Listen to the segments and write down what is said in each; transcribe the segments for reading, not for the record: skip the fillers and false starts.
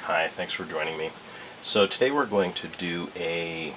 Hi, thanks for joining me. So today we're going to do an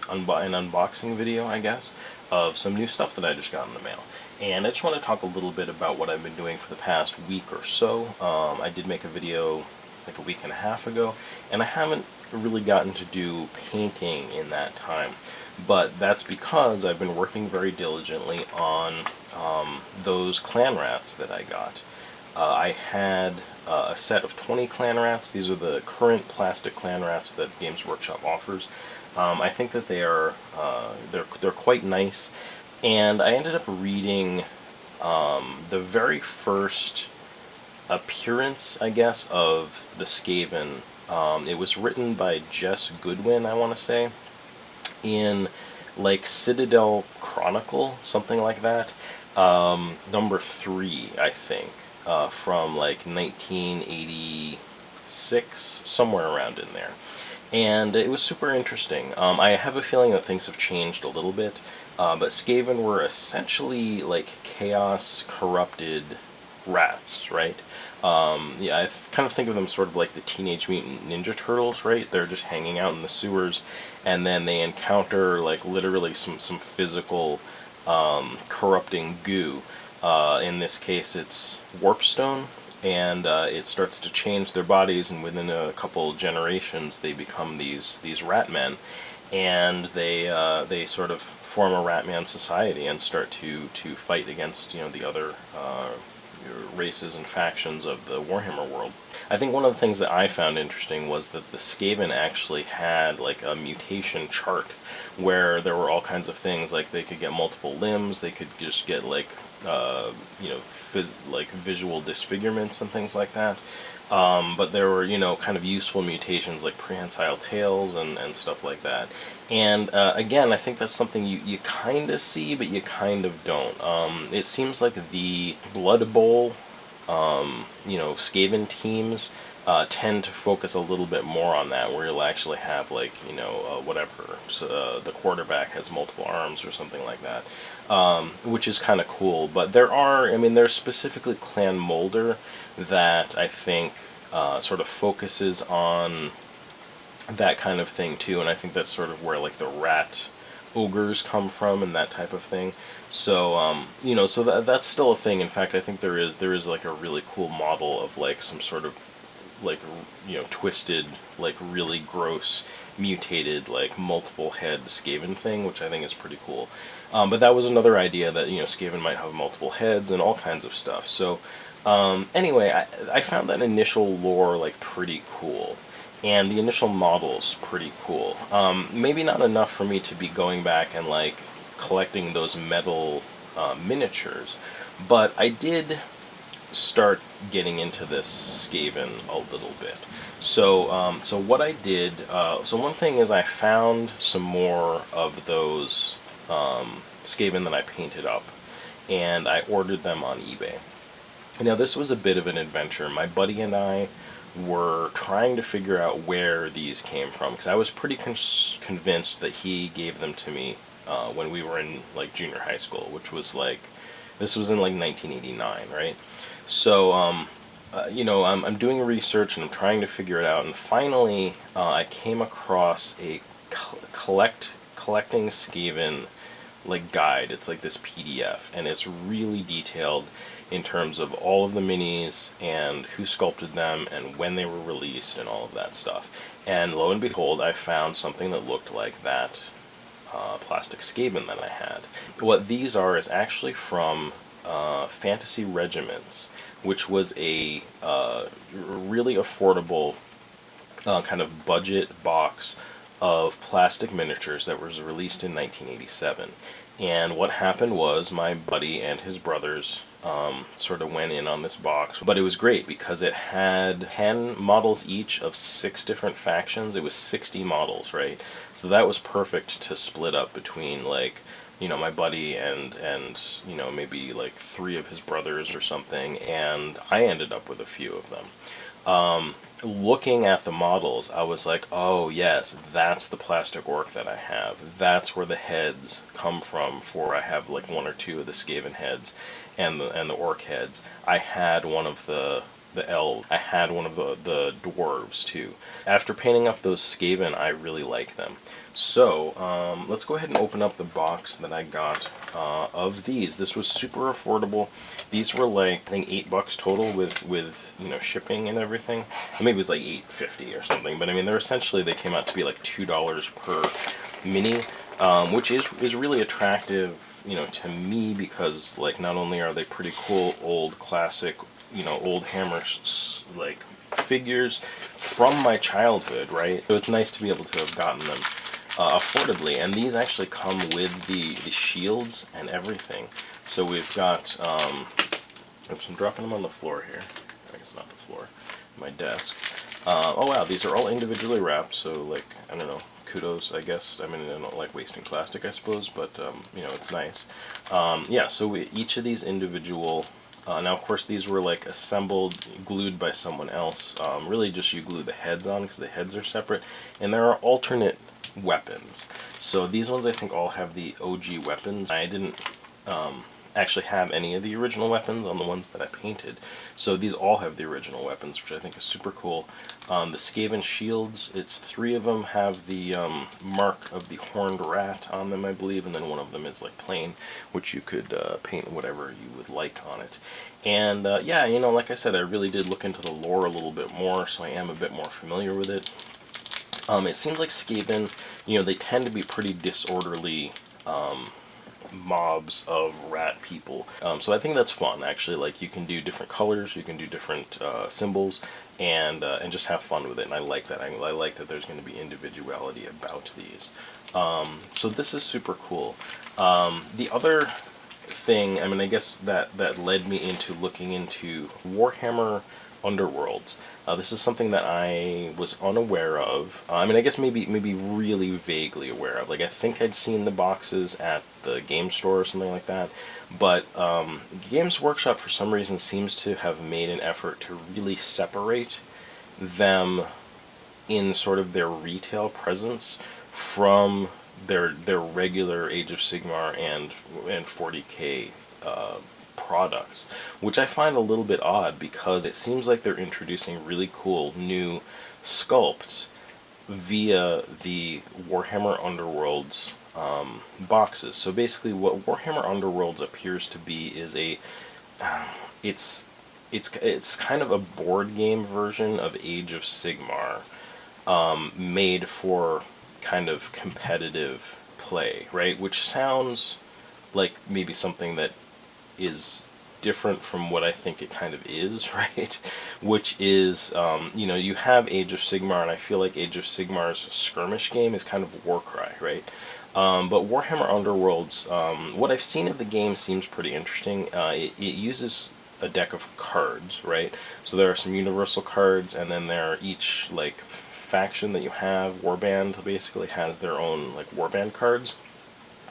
unboxing video, I guess, of some new stuff that I just got in the mail. And I just want to talk a little bit about what I've been doing for the past week or so. I did make a video like a week and a half ago, and I haven't really gotten to do painting in that time. But that's because I've been working very diligently on those clan rats that I got. I had a set of 20 clan rats. These are the current plastic clan rats that Games Workshop offers. I think that they're quite nice, and I ended up reading the very first appearance, I guess, of the Skaven. It was written by Jess Goodwin, I want to say, in like Citadel Chronicle, something like that. Number 3, I think, from like 1986, somewhere around in there. And it was super interesting. I have a feeling that things have changed a little bit, but Skaven were essentially like chaos corrupted rats, right? Yeah, I kind of think of them sort of like the Teenage Mutant Ninja Turtles, right? They're just hanging out in the sewers, and then they encounter like literally some physical corrupting goo. In this case, it's warpstone, and it starts to change their bodies, and within a couple generations, they become these rat men, and they sort of form a Ratman society and start to fight against the other races and factions of the Warhammer world. I think one of the things that I found interesting was that the Skaven actually had like a mutation chart where there were all kinds of things, like they could get multiple limbs, they could just get like like visual disfigurements and things like that. But there were, kind of useful mutations like prehensile tails and stuff like that. And again, I think that's something you kind of see, but you kind of don't. It seems like the Blood Bowl, Skaven teams tend to focus a little bit more on that, where you'll actually have like, whatever, so, the quarterback has multiple arms or something like that, which is kind of cool. But there's specifically Clan Molder that I think sort of focuses on that kind of thing too, and I think that's sort of where like the rat ogres come from and that type of thing. So so that's still a thing. In fact, I think there is like a really cool model of like some sort of like twisted, like really gross mutated like multiple head Skaven thing, which I think is pretty cool. But that was another idea that Skaven might have multiple heads and all kinds of stuff. So anyway, I found that initial lore like pretty cool, and the initial models pretty cool. Maybe not enough for me to be going back and like collecting those metal miniatures, but I did start getting into this Skaven a little bit. So what I did, so one thing is I found some more of those Skaven that I painted up, and I ordered them on eBay. Now this was a bit of an adventure. My buddy and I were trying to figure out where these came from, because I was pretty convinced that he gave them to me when we were in like junior high school, which was like, this was in like 1989, right? So I'm doing research and I'm trying to figure it out, and finally I came across a collecting Skaven like guide. It's like this PDF, and it's really detailed in terms of all of the minis and who sculpted them and when they were released and all of that stuff. And lo and behold, I found something that looked like that plastic Skaven that I had. What these are is actually from Fantasy Regiments, which was a really affordable kind of budget box of plastic miniatures that was released in 1987. And what happened was my buddy and his brothers sort of went in on this box. But it was great because it had 10 models each of 6 different factions. It was 60 models, right? So that was perfect to split up between like, my buddy and maybe like 3 of his brothers or something, and I ended up with a few of them. Looking at the models, I was like, oh yes, that's the plastic orc that I have. That's where the heads come from. For I have like 1 or 2 of the Skaven heads and the orc heads. I had one of the elves. I had one of the dwarves too. After painting up those Skaven, I really like them. So let's go ahead and open up the box that I got of these. This was super affordable. These were like, I think, $8 total with you know, shipping and everything. Maybe it was like $8.50 or something. But I mean, they came out to be like $2 per mini, which is really attractive, you know, to me, because like not only are they pretty cool old classic, you know, Oldhammer like figures from my childhood, right? So it's nice to be able to have gotten them affordably, and these actually come with the shields and everything. So we've got, oops, I'm dropping them on the floor here. I guess not the floor, my desk. Oh wow, these are all individually wrapped, so like, I don't know, kudos, I guess. I mean, I don't like wasting plastic, I suppose, but you know, it's nice. Yeah, so each of these individual, now of course these were like assembled, glued by someone else. Really just you glue the heads on because the heads are separate, and there are alternate weapons. So these ones I think all have the OG weapons. I didn't actually have any of the original weapons on the ones that I painted. So these all have the original weapons, which I think is super cool. The Skaven Shields, it's 3 of them have the mark of the horned rat on them, I believe, and then one of them is like plain, which you could paint whatever you would like on it. And yeah, you know, like I said, I really did look into the lore a little bit more, so I am a bit more familiar with it. It seems like Skaven, you know, they tend to be pretty disorderly mobs of rat people. So I think that's fun, actually. Like, you can do different colors, you can do different symbols, and just have fun with it. And I like that. I like that there's going to be individuality about these. So this is super cool. The other thing, I mean, I guess that led me into looking into Warhammer Underworlds. This is something that I was unaware of. I mean, I guess maybe really vaguely aware of. Like, I think I'd seen the boxes at the game store or something like that. But Games Workshop, for some reason, seems to have made an effort to really separate them in sort of their retail presence from their regular Age of Sigmar and 40K products, which I find a little bit odd, because it seems like they're introducing really cool new sculpts via the Warhammer Underworlds boxes. So basically what Warhammer Underworlds appears to be is it's kind of a board game version of Age of Sigmar, made for kind of competitive play, right? Which sounds like maybe something that is different from what I think it kind of is, right? Which is, you know, you have Age of Sigmar, and I feel like Age of Sigmar's skirmish game is kind of Warcry, right? But Warhammer Underworlds, what I've seen of the game seems pretty interesting. It uses a deck of cards, right? So there are some universal cards, and then there are each, like, faction that you have, warband, basically has their own, like, warband cards.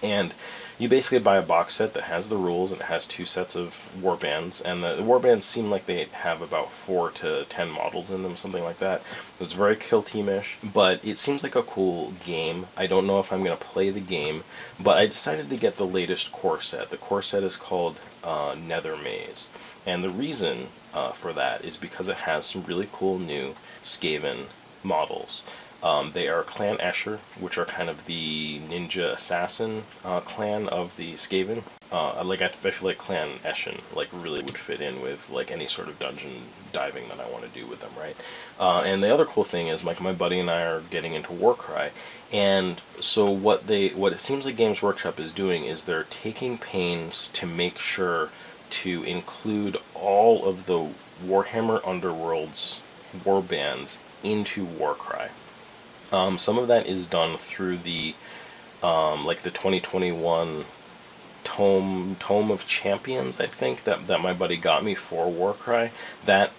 And you basically buy a box set that has the rules, and it has 2 sets of warbands, and the warbands seem like they have about 4 to 10 models in them, something like that. So it's very Kill Team-ish, but it seems like a cool game. I don't know if I'm going to play the game, but I decided to get the latest core set. The core set is called Nether Maze, and the reason for that is because it has some really cool new Skaven models. They are Clan Escher, which are kind of the ninja assassin clan of the Skaven. I feel like Clan Eschen like really would fit in with like any sort of dungeon diving that I want to do with them, right? And the other cool thing is, like, my buddy and I are getting into Warcry, and so what it seems like Games Workshop is doing is they're taking pains to make sure to include all of the Warhammer Underworlds warbands into Warcry. Some of that is done through the like the 2021 Tome of Champions, I think, that my buddy got me for Warcry. That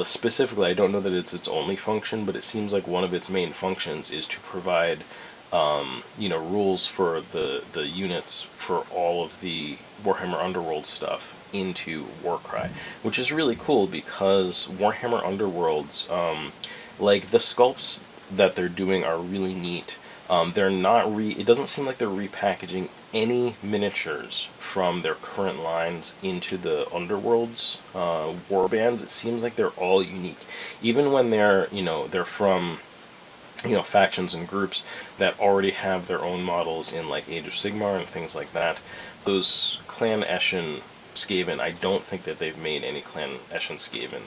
specifically, I don't know that it's its only function, but it seems like one of its main functions is to provide you know, rules for the units for all of the Warhammer Underworld stuff into Warcry, which is really cool, because Warhammer Underworlds, like, the sculpts that they're doing are really neat. They're not it doesn't seem like they're repackaging any miniatures from their current lines into the Underworlds warbands, it seems like they're all unique. Even when they're, they're from, factions and groups that already have their own models in like Age of Sigmar and things like that. Those Clan Eshin Skaven, I don't think that they've made any Clan Eshin Skaven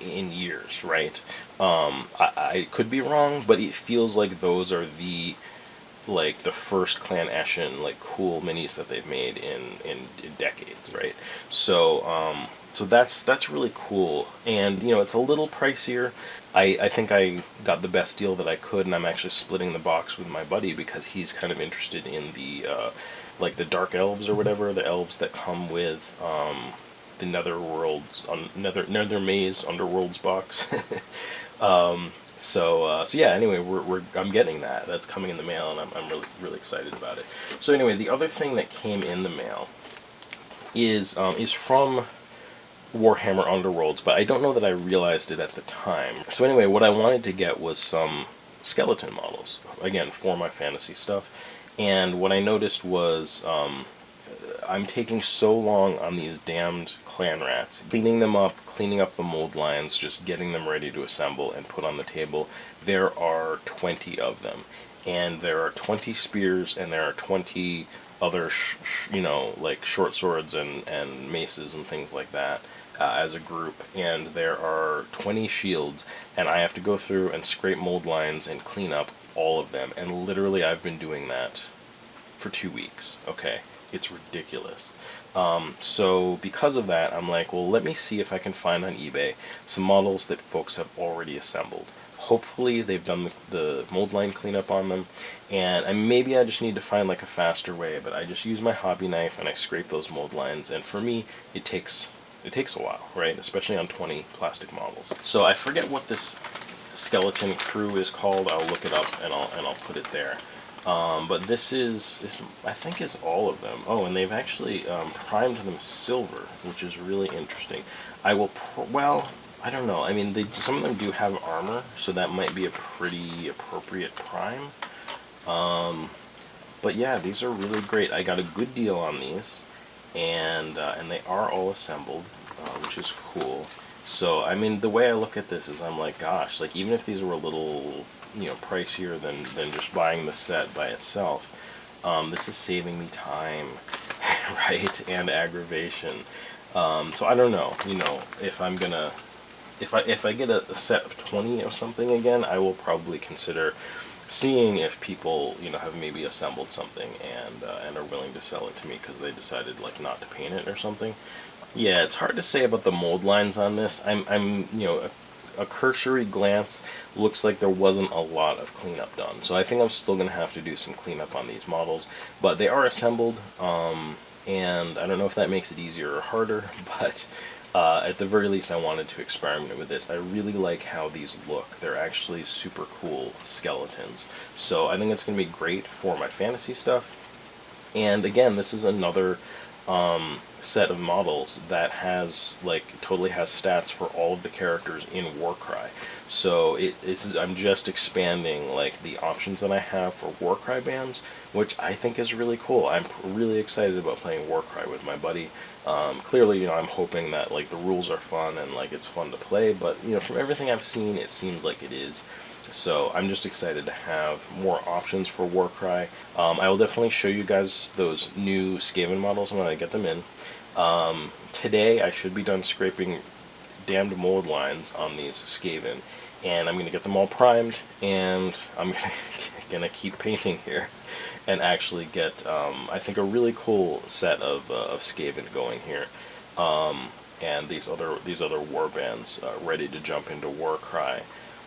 in years, right? I could be wrong, but it feels like those are the first Clan Eshin cool minis that they've made in decades, right? So that's really cool, and it's a little pricier. I think I got the best deal that I could, and I'm actually splitting the box with my buddy because he's kind of interested in the the dark elves or whatever, the elves that come with the Nether Maze Underworlds box. So yeah. Anyway, I'm getting that. That's coming in the mail, and I'm really excited about it. So anyway, the other thing that came in the mail is from Warhammer Underworlds, but I don't know that I realized it at the time. So anyway, what I wanted to get was some skeleton models, again, for my fantasy stuff. And what I noticed was I'm taking so long on these damned clan rats, cleaning them up, cleaning up the mold lines, just getting them ready to assemble and put on the table. There are 20 of them, and there are 20 spears, and there are 20 other short swords and maces and things like that as a group, and there are 20 shields, and I have to go through and scrape mold lines and clean up all of them, and literally I've been doing that for 2 weeks. Okay, it's ridiculous. So because of that, I'm like, well, let me see if I can find on eBay some models that folks have already assembled. Hopefully they've done the mold line cleanup on them, and maybe I just need to find a faster way, but I just use my hobby knife and I scrape those mold lines, and for me it takes a while, right? Especially on 20 plastic models. So I forget what this skeleton crew is called. I'll look it up and I'll put it there. But this I think is all of them. Oh, and they've actually primed them silver, which is really interesting. Well, I don't know. I mean, some of them do have armor, so that might be a pretty appropriate prime. But yeah, these are really great. I got a good deal on these, and they are all assembled, which is cool. So, I mean, the way I look at this is I'm like, gosh, even if these were a little, pricier than just buying the set by itself, this is saving me time, right, and aggravation. So I don't know, if I'm gonna, if I get a set of 20 or something again, I will probably consider seeing if people, have maybe assembled something and are willing to sell it to me because they decided not to paint it or something. Yeah, it's hard to say about the mold lines on this. I'm a cursory glance looks like there wasn't a lot of cleanup done. So I think I'm still going to have to do some cleanup on these models. But they are assembled, and I don't know if that makes it easier or harder, but at the very least I wanted to experiment with this. I really like how these look. They're actually super cool skeletons. So I think it's going to be great for my fantasy stuff. And again, this is another set of models that has totally has stats for all of the characters in Warcry. So I'm just expanding the options that I have for Warcry bands, which I think is really cool. I'm really excited about playing Warcry with my buddy. Clearly, I'm hoping that the rules are fun and it's fun to play, but from everything I've seen, it seems like it is. So I'm just excited to have more options for Warcry. I will definitely show you guys those new Skaven models when I get them in. Today I should be done scraping damned mold lines on these Skaven, and I'm going to get them all primed, and I'm going to keep painting here and actually get, I think, a really cool set of Skaven going here. And these other warbands ready to jump into Warcry.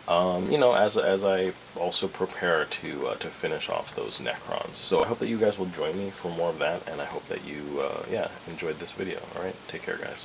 As I also prepare to finish off those Necrons. So I hope that you guys will join me for more of that, and I hope that you, enjoyed this video. Alright, take care, guys.